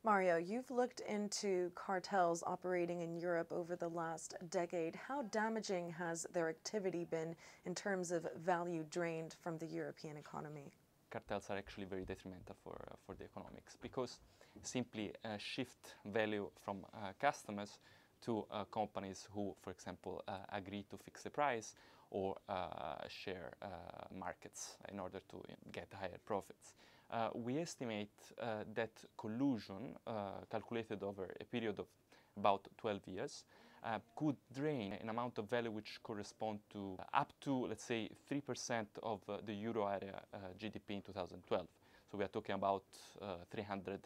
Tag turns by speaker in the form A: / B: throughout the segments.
A: Mario, you've looked into cartels operating in Europe over the last decade. How damaging has their activity been in terms of value drained from the European economy?
B: Cartels are actually very detrimental for the economics because simply shift value from customers to companies who, for example, agree to fix the price or share markets in order to get higher profits. We estimate that collusion, calculated over a period of about 12 years, could drain an amount of value which correspond to up to, let's say, 3% of the euro area GDP in 2012. So we are talking about 300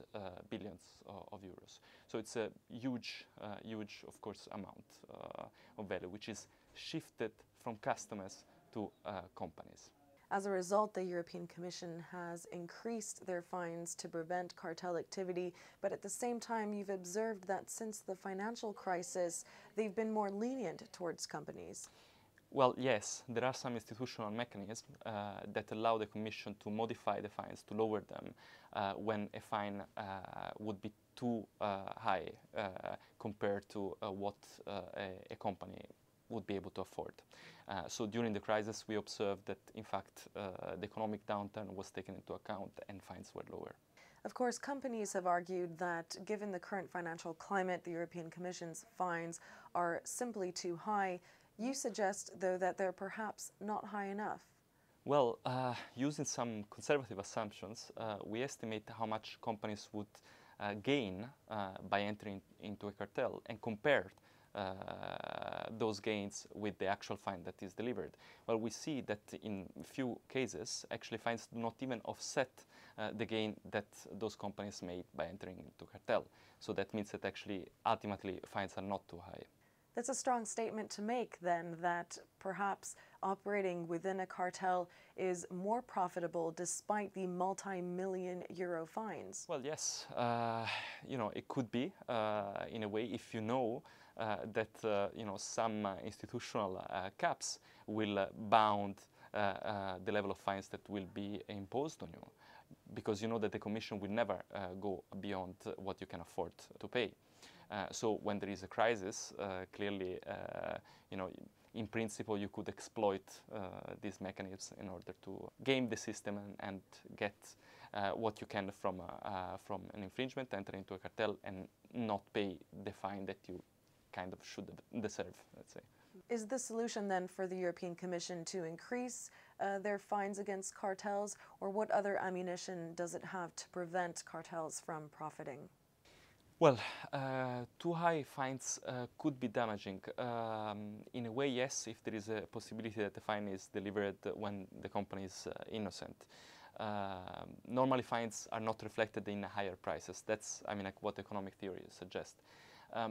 B: billions of euros. So it's a huge, of course, amount of value which is shifted from customers to companies.
A: As a result, the European Commission has increased their fines to prevent cartel activity, but at the same time, you've observed that since the financial crisis, they've been more lenient towards companies.
B: Well, yes, there are some institutional mechanisms that allow the Commission to modify the fines, to lower them when a fine would be too high compared to what a company would be able to afford. So during the crisis, we observed that, in fact, the economic downturn was taken into account and fines were lower.
A: Of course, companies have argued that given the current financial climate, the European Commission's fines are simply too high. You suggest, though, that they're perhaps not high enough.
B: Well, using some conservative assumptions, we estimate how much companies would gain by entering into a cartel and compare those gains with the actual fine that is delivered. Well, we see that in few cases, actually fines do not even offset the gain that those companies made by entering into cartel. So that means that actually, ultimately, fines are not too high.
A: That's a strong statement to make, then, that perhaps operating within a cartel is more profitable despite the multi-million euro fines.
B: Well, yes, it could be in a way if you know that some institutional caps will bound the level of fines that will be imposed on you, because you know that the Commission will never go beyond what you can afford to pay. So when there is a crisis, clearly, in principle, you could exploit these mechanisms in order to game the system and get what you can from an infringement, enter into a cartel, and not pay the fine that you kind of should deserve, let's say.
A: Is the solution then for the European Commission to increase their fines against cartels, or what other ammunition does it have to prevent cartels from profiting?
B: Well, too high fines could be damaging. In a way, yes, if there is a possibility that the fine is delivered when the company is innocent. Normally, fines are not reflected in higher prices. That's, like what economic theory suggests.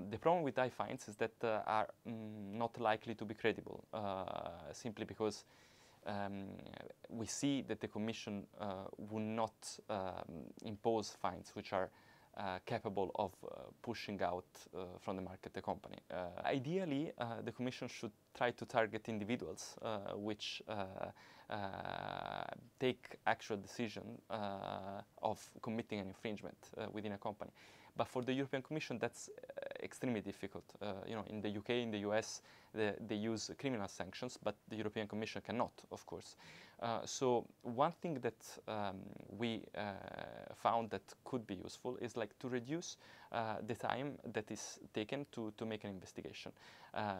B: The problem with high fines is that are not likely to be credible, simply because we see that the Commission will not impose fines which are capable of pushing out from the market the company. Ideally, the Commission should try to target individuals which take actual decision of committing an infringement within a company. But for the European Commission, that's extremely difficult. In the UK, in the US, they use criminal sanctions, but the European Commission cannot, of course. So one thing that we found that could be useful is to reduce the time that is taken to make an investigation.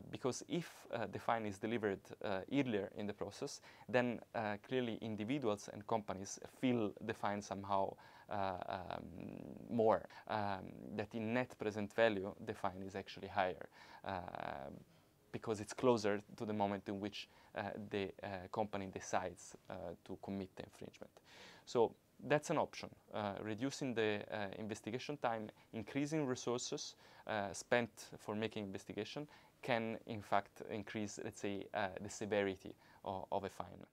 B: Because if the fine is delivered earlier in the process, then clearly individuals and companies feel the fine somehow more. That in net present value, the fine is actually higher because it's closer to the moment in which the company decides to commit the infringement. So that's an option, reducing the investigation time, increasing resources spent for making investigation can, in fact, increase, let's say, the severity of a fine.